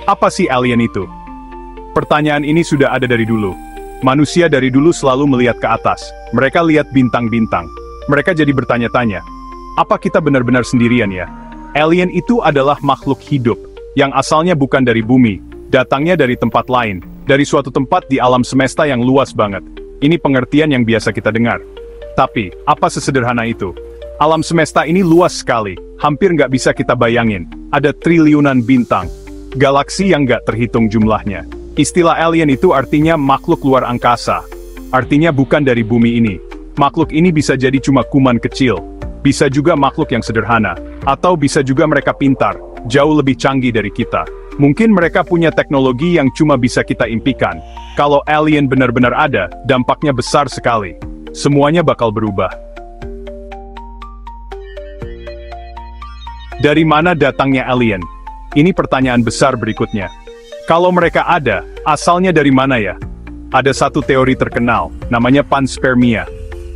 Apa sih alien itu? Pertanyaan ini sudah ada dari dulu. Manusia dari dulu selalu melihat ke atas. Mereka lihat bintang-bintang. Mereka jadi bertanya-tanya, apa kita benar-benar sendirian ya? Alien itu adalah makhluk hidup, yang asalnya bukan dari bumi, datangnya dari tempat lain, dari suatu tempat di alam semesta yang luas banget. Ini pengertian yang biasa kita dengar. Tapi, apa sesederhana itu? Alam semesta ini luas sekali, hampir nggak bisa kita bayangin. Ada triliunan bintang, galaksi yang nggak terhitung jumlahnya. Istilah alien itu artinya makhluk luar angkasa. Artinya bukan dari bumi ini. Makhluk ini bisa jadi cuma kuman kecil, bisa juga makhluk yang sederhana, atau bisa juga mereka pintar, jauh lebih canggih dari kita. Mungkin mereka punya teknologi yang cuma bisa kita impikan. Kalau alien benar-benar ada, dampaknya besar sekali. Semuanya bakal berubah. Dari mana datangnya alien? Ini pertanyaan besar berikutnya. Kalau mereka ada, asalnya dari mana ya? Ada satu teori terkenal, namanya panspermia.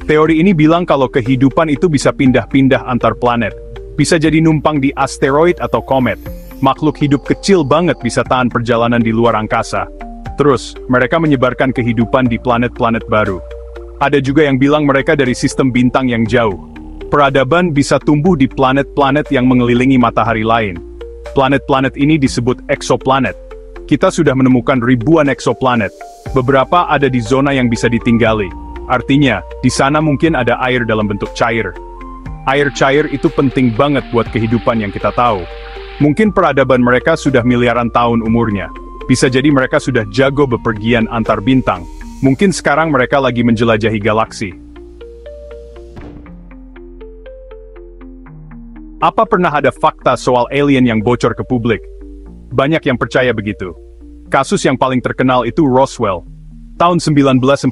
Teori ini bilang kalau kehidupan itu bisa pindah-pindah antar planet. Bisa jadi numpang di asteroid atau komet. Makhluk hidup kecil banget bisa tahan perjalanan di luar angkasa. Terus, mereka menyebarkan kehidupan di planet-planet baru. Ada juga yang bilang mereka dari sistem bintang yang jauh. Peradaban bisa tumbuh di planet-planet yang mengelilingi matahari lain. Planet-planet ini disebut eksoplanet. Kita sudah menemukan ribuan eksoplanet. Beberapa ada di zona yang bisa ditinggali. Artinya, di sana mungkin ada air dalam bentuk cair. Air cair itu penting banget buat kehidupan yang kita tahu. Mungkin peradaban mereka sudah miliaran tahun umurnya. Bisa jadi mereka sudah jago bepergian antar bintang. Mungkin sekarang mereka lagi menjelajahi galaksi. Apa pernah ada fakta soal alien yang bocor ke publik? Banyak yang percaya begitu. Kasus yang paling terkenal itu Roswell. Tahun 1947,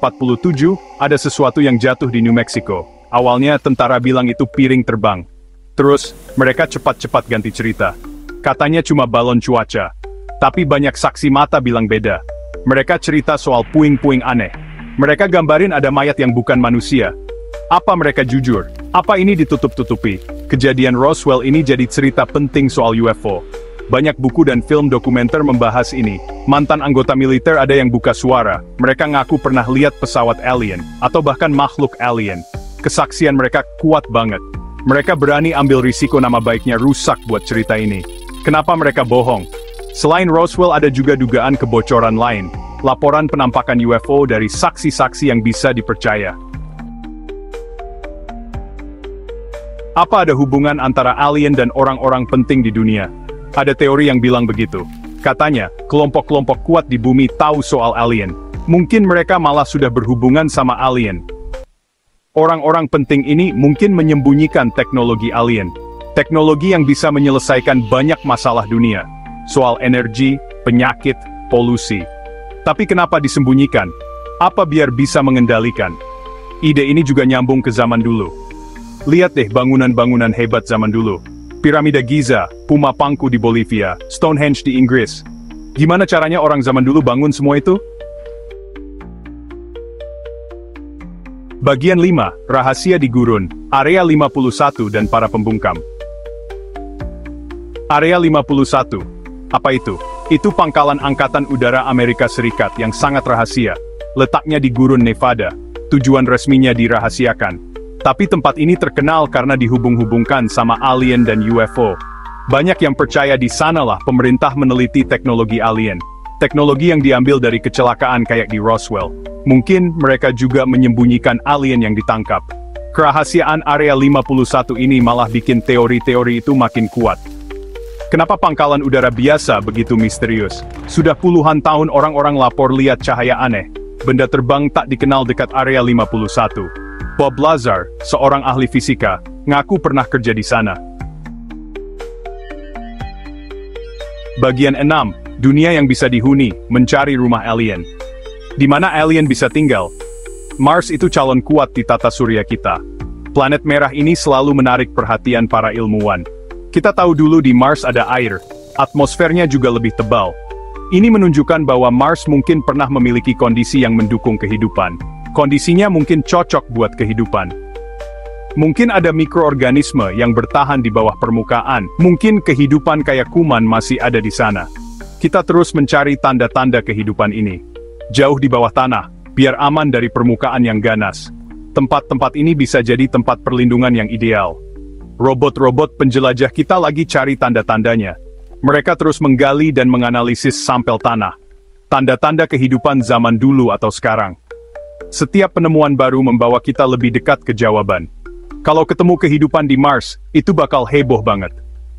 ada sesuatu yang jatuh di New Mexico. Awalnya tentara bilang itu piring terbang. Terus, mereka cepat-cepat ganti cerita. Katanya cuma balon cuaca. Tapi banyak saksi mata bilang beda. Mereka cerita soal puing-puing aneh. Mereka gambarin ada mayat yang bukan manusia. Apa mereka jujur? Apa ini ditutup-tutupi? Kejadian Roswell ini jadi cerita penting soal UFO. Banyak buku dan film dokumenter membahas ini. Mantan anggota militer ada yang buka suara. Mereka ngaku pernah lihat pesawat alien, atau bahkan makhluk alien. Kesaksian mereka kuat banget. Mereka berani ambil risiko nama baiknya rusak buat cerita ini. Kenapa mereka bohong? Selain Roswell ada juga dugaan kebocoran lain. Laporan penampakan UFO dari saksi-saksi yang bisa dipercaya. Apa ada hubungan antara alien dan orang-orang penting di dunia? Ada teori yang bilang begitu. Katanya, kelompok-kelompok kuat di bumi tahu soal alien. Mungkin mereka malah sudah berhubungan sama alien. Orang-orang penting ini mungkin menyembunyikan teknologi alien. Teknologi yang bisa menyelesaikan banyak masalah dunia. Soal energi, penyakit, polusi. Tapi kenapa disembunyikan? Apa biar bisa mengendalikan? Ide ini juga nyambung ke zaman dulu. Lihat deh bangunan-bangunan hebat zaman dulu. Piramida Giza, Puma Pangku di Bolivia, Stonehenge di Inggris. Gimana caranya orang zaman dulu bangun semua itu? Bagian 5, Rahasia di Gurun, Area 51 dan para pembungkam. Area 51. Apa itu? Itu pangkalan Angkatan Udara Amerika Serikat yang sangat rahasia. Letaknya di Gurun Nevada. Tujuan resminya dirahasiakan. Tapi tempat ini terkenal karena dihubung-hubungkan sama alien dan UFO. Banyak yang percaya di sanalah pemerintah meneliti teknologi alien. Teknologi yang diambil dari kecelakaan kayak di Roswell. Mungkin mereka juga menyembunyikan alien yang ditangkap. Kerahasiaan Area 51 ini malah bikin teori-teori itu makin kuat. Kenapa pangkalan udara biasa begitu misterius? Sudah puluhan tahun orang-orang lapor lihat cahaya aneh. Benda terbang tak dikenal dekat Area 51. Bob Lazar, seorang ahli fisika, ngaku pernah kerja di sana. Bagian 6, Dunia yang bisa dihuni, mencari rumah alien. Di mana alien bisa tinggal? Mars itu calon kuat di tata surya kita. Planet merah ini selalu menarik perhatian para ilmuwan. Kita tahu dulu di Mars ada air, atmosfernya juga lebih tebal. Ini menunjukkan bahwa Mars mungkin pernah memiliki kondisi yang mendukung kehidupan. Kondisinya mungkin cocok buat kehidupan. Mungkin ada mikroorganisme yang bertahan di bawah permukaan. Mungkin kehidupan kayak kuman masih ada di sana. Kita terus mencari tanda-tanda kehidupan ini. Jauh di bawah tanah, biar aman dari permukaan yang ganas. Tempat-tempat ini bisa jadi tempat perlindungan yang ideal. Robot-robot penjelajah kita lagi cari tanda-tandanya. Mereka terus menggali dan menganalisis sampel tanah. Tanda-tanda kehidupan zaman dulu atau sekarang. Setiap penemuan baru membawa kita lebih dekat ke jawaban. Kalau ketemu kehidupan di Mars, itu bakal heboh banget.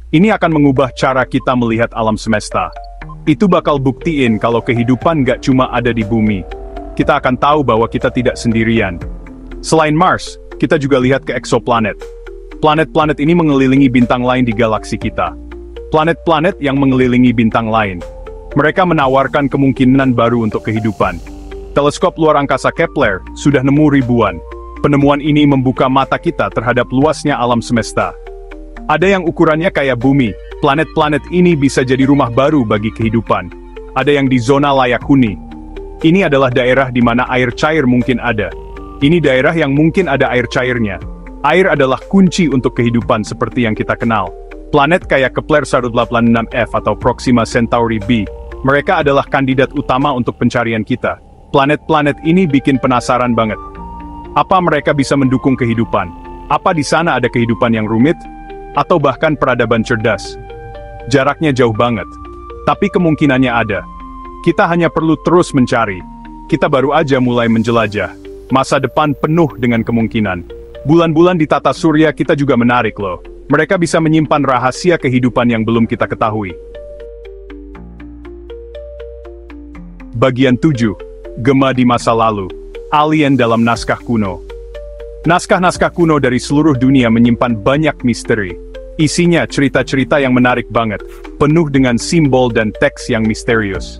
Ini akan mengubah cara kita melihat alam semesta. Itu bakal buktiin kalau kehidupan gak cuma ada di bumi. Kita akan tahu bahwa kita tidak sendirian. Selain Mars, kita juga lihat ke eksoplanet. Planet-planet ini mengelilingi bintang lain di galaksi kita. Planet-planet yang mengelilingi bintang lain. Mereka menawarkan kemungkinan baru untuk kehidupan. Teleskop luar angkasa Kepler sudah nemu ribuan. Penemuan ini membuka mata kita terhadap luasnya alam semesta. Ada yang ukurannya kayak bumi. Planet-planet ini bisa jadi rumah baru bagi kehidupan. Ada yang di zona layak huni. Ini adalah daerah di mana air cair mungkin ada. Ini daerah yang mungkin ada air cairnya. Air adalah kunci untuk kehidupan seperti yang kita kenal. Planet kayak Kepler 186f atau Proxima Centauri b, mereka adalah kandidat utama untuk pencarian kita. Planet-planet ini bikin penasaran banget. Apa mereka bisa mendukung kehidupan? Apa di sana ada kehidupan yang rumit? Atau bahkan peradaban cerdas? Jaraknya jauh banget. Tapi kemungkinannya ada. Kita hanya perlu terus mencari. Kita baru aja mulai menjelajah. Masa depan penuh dengan kemungkinan. Bulan-bulan di tata surya kita juga menarik loh. Mereka bisa menyimpan rahasia kehidupan yang belum kita ketahui. Bagian 7. Gema di masa lalu. Alien dalam naskah kuno. Naskah-naskah kuno dari seluruh dunia menyimpan banyak misteri. Isinya cerita-cerita yang menarik banget, penuh dengan simbol dan teks yang misterius.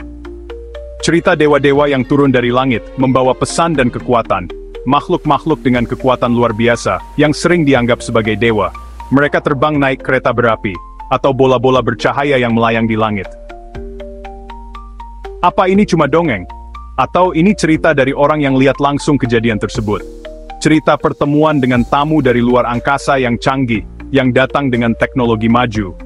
Cerita dewa-dewa yang turun dari langit, membawa pesan dan kekuatan. Makhluk-makhluk dengan kekuatan luar biasa, yang sering dianggap sebagai dewa. Mereka terbang naik kereta berapi, atau bola-bola bercahaya yang melayang di langit. Apa ini cuma dongeng? Atau ini cerita dari orang yang lihat langsung kejadian tersebut? Cerita pertemuan dengan tamu dari luar angkasa yang canggih, yang datang dengan teknologi maju,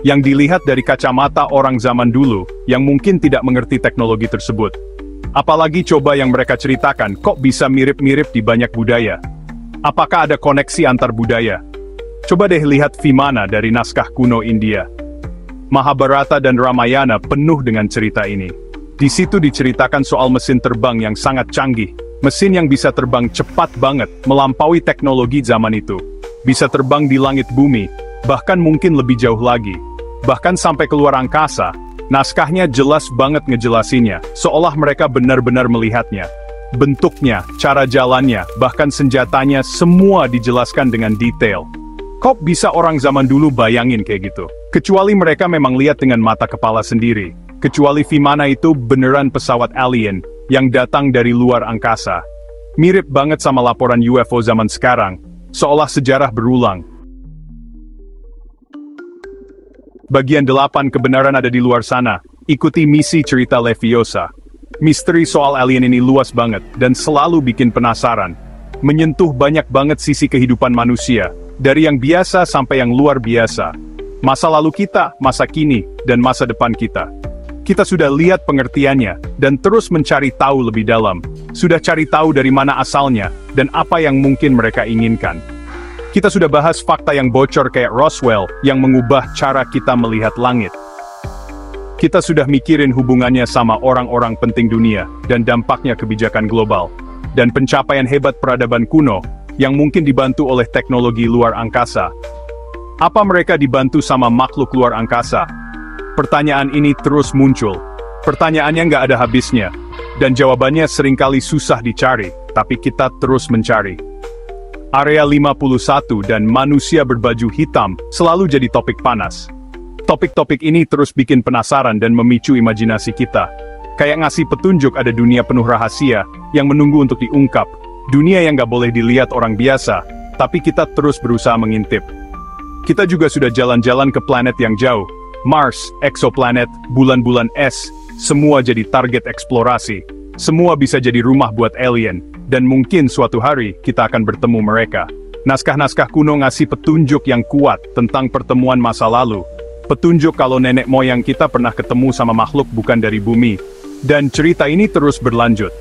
yang dilihat dari kacamata orang zaman dulu, yang mungkin tidak mengerti teknologi tersebut. Apalagi coba yang mereka ceritakan, kok bisa mirip-mirip di banyak budaya? Apakah ada koneksi antar budaya? Coba deh lihat Vimana dari naskah kuno India. Mahabharata dan Ramayana penuh dengan cerita ini. Di situ diceritakan soal mesin terbang yang sangat canggih, mesin yang bisa terbang cepat banget, melampaui teknologi zaman itu. Bisa terbang di langit bumi, bahkan mungkin lebih jauh lagi. Bahkan sampai keluar angkasa. Naskahnya jelas banget ngejelasinnya, seolah mereka benar-benar melihatnya. Bentuknya, cara jalannya, bahkan senjatanya, semua dijelaskan dengan detail. Kok bisa orang zaman dulu bayangin kayak gitu? Kecuali mereka memang lihat dengan mata kepala sendiri. Kecuali Vimana itu beneran pesawat alien, yang datang dari luar angkasa. Mirip banget sama laporan UFO zaman sekarang. Seolah sejarah berulang. Bagian 8 kebenaran ada di luar sana. Ikuti misi cerita Leviosa. Misteri soal alien ini luas banget, dan selalu bikin penasaran. Menyentuh banyak banget sisi kehidupan manusia, dari yang biasa sampai yang luar biasa. Masa lalu kita, masa kini, dan masa depan kita. Kita sudah lihat pengertiannya, dan terus mencari tahu lebih dalam. Sudah cari tahu dari mana asalnya, dan apa yang mungkin mereka inginkan. Kita sudah bahas fakta yang bocor kayak Roswell, yang mengubah cara kita melihat langit. Kita sudah mikirin hubungannya sama orang-orang penting dunia, dan dampaknya kebijakan global. Dan pencapaian hebat peradaban kuno, yang mungkin dibantu oleh teknologi luar angkasa. Apa mereka dibantu sama makhluk luar angkasa? Pertanyaan ini terus muncul. Pertanyaannya nggak ada habisnya. Dan jawabannya seringkali susah dicari, tapi kita terus mencari. Area 51 dan manusia berbaju hitam selalu jadi topik panas. Topik-topik ini terus bikin penasaran dan memicu imajinasi kita. Kayak ngasih petunjuk ada dunia penuh rahasia yang menunggu untuk diungkap. Dunia yang nggak boleh dilihat orang biasa, tapi kita terus berusaha mengintip. Kita juga sudah jalan-jalan ke planet yang jauh. Mars, eksoplanet, bulan-bulan es, semua jadi target eksplorasi. Semua bisa jadi rumah buat alien. Dan mungkin suatu hari, kita akan bertemu mereka. Naskah-naskah kuno ngasih petunjuk yang kuat tentang pertemuan masa lalu. Petunjuk kalau nenek moyang kita pernah ketemu sama makhluk bukan dari bumi. Dan cerita ini terus berlanjut.